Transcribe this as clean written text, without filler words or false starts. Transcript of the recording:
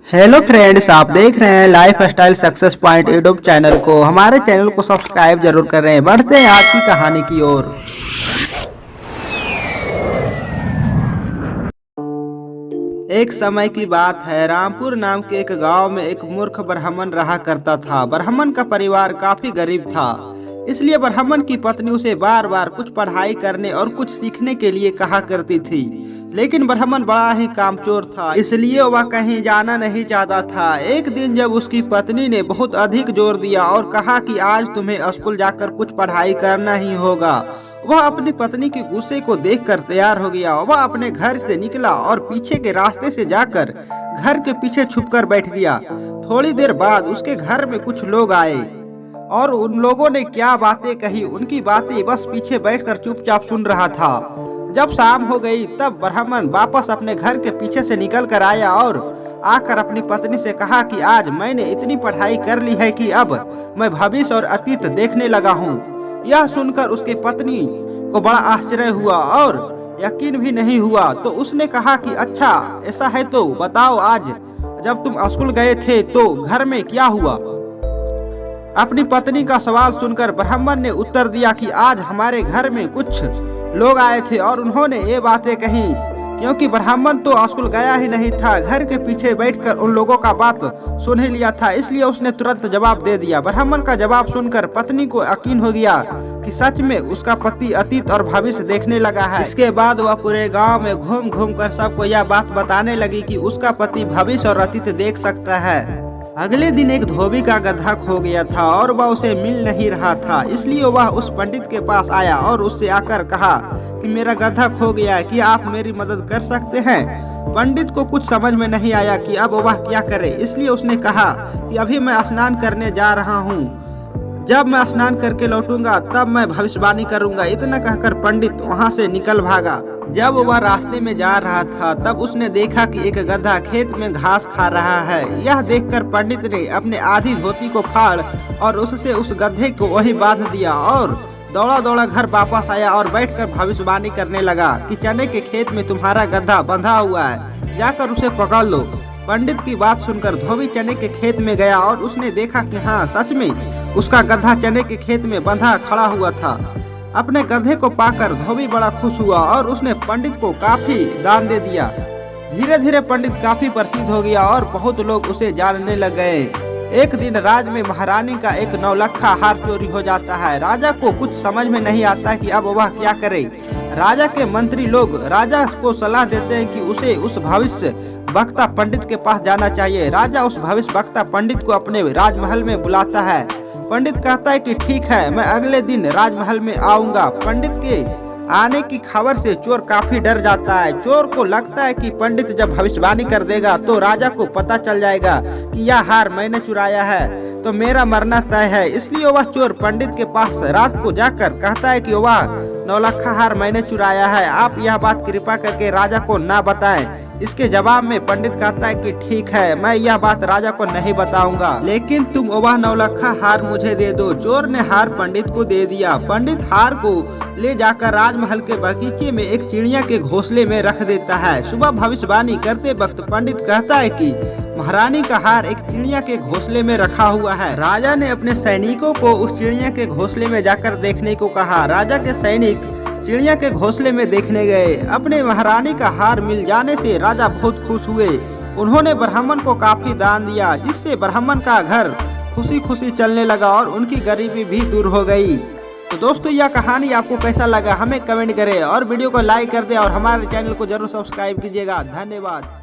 Hello friends, आप देख रहे हैं life style success point YouTube channel को। हमारे चैनल को सब्सक्राइब जरूर कर रहे हैं। बढ़ते हैं आज की कहानी की ओर। एक समय की बात है। रामपुर नाम के एक गांव में एक मूर्ख ब्राह्मण रहा करता था। ब्राह्मण का परिवार काफी गरीब था, इसलिए ब्राह्मण की पत्नी उसे बार बार कुछ पढ़ाई करने और कुछ सीखने के लिए कहा करती थी। लेकिन ब्राह्मण बड़ा ही कामचोर था, इसलिए वह कहीं जाना नहीं चाहता था। एक दिन जब उसकी पत्नी ने बहुत अधिक जोर दिया और कहा कि आज तुम्हें स्कूल जाकर कुछ पढ़ाई करना ही होगा, वह अपनी पत्नी के गुस्से को देखकर तैयार हो गया। वह अपने घर से निकला और पीछे के रास्ते से जाकर घर के पीछे छुपकर बैठ गया। थोड़ी देर बाद उसके घर में कुछ लोग आए और उन लोगों ने क्या बातें कही, उनकी बातें बस पीछे बैठकर चुपचाप सुन रहा था। जब शाम हो गई तब ब्राह्मण वापस अपने घर के पीछे से निकल कर आया और आकर अपनी पत्नी से कहा कि आज मैंने इतनी पढ़ाई कर ली है कि अब मैं भविष्य और अतीत देखने लगा हूँ। यह सुनकर उसकी पत्नी को बड़ा आश्चर्य हुआ और यकीन भी नहीं हुआ। तो उसने कहा कि अच्छा ऐसा है तो बताओ, आज जब तुम स्कूल गए थे तो घर में क्या हुआ? अपनी पत्नी का सवाल सुनकर ब्राह्मण ने उत्तर दिया कि आज हमारे घर में कुछ लोग आए थे और उन्होंने ये बातें कही। क्योंकि ब्राह्मण तो स्कूल गया ही नहीं था, घर के पीछे बैठकर उन लोगों का बात सुन ही लिया था, इसलिए उसने तुरंत जवाब दे दिया। ब्राह्मण का जवाब सुनकर पत्नी को यकीन हो गया कि सच में उसका पति अतीत और भविष्य देखने लगा है। इसके बाद वह पूरे गांव में घूम घूम कर सबको यह बात बताने लगी कि उसका पति भविष्य और अतीत देख सकता है। अगले दिन एक धोबी का गधा खो गया था और वह उसे मिल नहीं रहा था, इसलिए वह उस पंडित के पास आया और उससे आकर कहा कि मेरा गधा खो गया है, कि आप मेरी मदद कर सकते हैं? पंडित को कुछ समझ में नहीं आया कि अब वह क्या करे, इसलिए उसने कहा कि अभी मैं स्नान करने जा रहा हूँ, जब मैं स्नान करके लौटूंगा तब मैं भविष्यवाणी करूंगा। इतना कहकर पंडित वहां से निकल भागा। जब वह रास्ते में जा रहा था तब उसने देखा कि एक गधा खेत में घास खा रहा है। यह देखकर पंडित ने अपने आधी धोती को फाड़ और उससे उस गधे को वहीं बांध दिया और दौड़ा दौड़ा घर वापस आया और बैठकर भविष्यवाणी करने लगा कि चने के खेत में तुम्हारा गधा बंधा हुआ है, जाकर उसे पकड़ लो। पंडित की बात सुनकर धोबी चने के खेत में गया और उसने देखा कि हाँ, सच में उसका गधा चने के खेत में बंधा खड़ा हुआ था। अपने गधे को पाकर धोबी बड़ा खुश हुआ और उसने पंडित को काफी दान दे दिया। धीरे धीरे पंडित काफी प्रसिद्ध हो गया और बहुत लोग उसे जानने लग गए। एक दिन राज में महारानी का एक नौलखा हार चोरी हो जाता है। राजा को कुछ समझ में नहीं आता कि अब वह क्या करे। राजा के मंत्री लोग राजा को सलाह देते हैं कि उसे उस भविष्य वक्ता पंडित के पास जाना चाहिए। राजा उस भविष्य वक्ता पंडित को अपने राजमहल में बुलाता है। पंडित कहता है कि ठीक है, मैं अगले दिन राजमहल में आऊंगा। पंडित के आने की खबर से चोर काफी डर जाता है। चोर को लगता है कि पंडित जब भविष्यवाणी कर देगा तो राजा को पता चल जाएगा कि यह हार मैंने चुराया है, तो मेरा मरना तय है। इसलिए वह चोर पंडित के पास रात को जाकर कहता है कि वह नौलखा हार मैंने चुराया है, आप यह बात कृपा करके राजा को ना बताएं। इसके जवाब में पंडित कहता है कि ठीक है, मैं यह बात राजा को नहीं बताऊंगा, लेकिन तुम वह नौलखा हार मुझे दे दो। चोर ने हार पंडित को दे दिया। पंडित हार को ले जाकर राजमहल के बगीचे में एक चिड़िया के घोंसले में रख देता है। सुबह भविष्यवाणी करते वक्त पंडित कहता है कि महारानी का हार एक चिड़िया के घोंसले में रखा हुआ है। राजा ने अपने सैनिकों को उस चिड़िया के घोंसले में जाकर देखने को कहा। राजा के सैनिक चिड़िया के घोंसले में देखने गए। अपने महारानी का हार मिल जाने से राजा बहुत खुश हुए। उन्होंने ब्राह्मण को काफी दान दिया, जिससे ब्राह्मण का घर खुशी खुशी चलने लगा और उनकी गरीबी भी दूर हो गई। तो दोस्तों, यह कहानी आपको कैसा लगा हमें कमेंट करें और वीडियो को लाइक कर दें और हमारे चैनल को जरूर सब्सक्राइब कीजिएगा। धन्यवाद।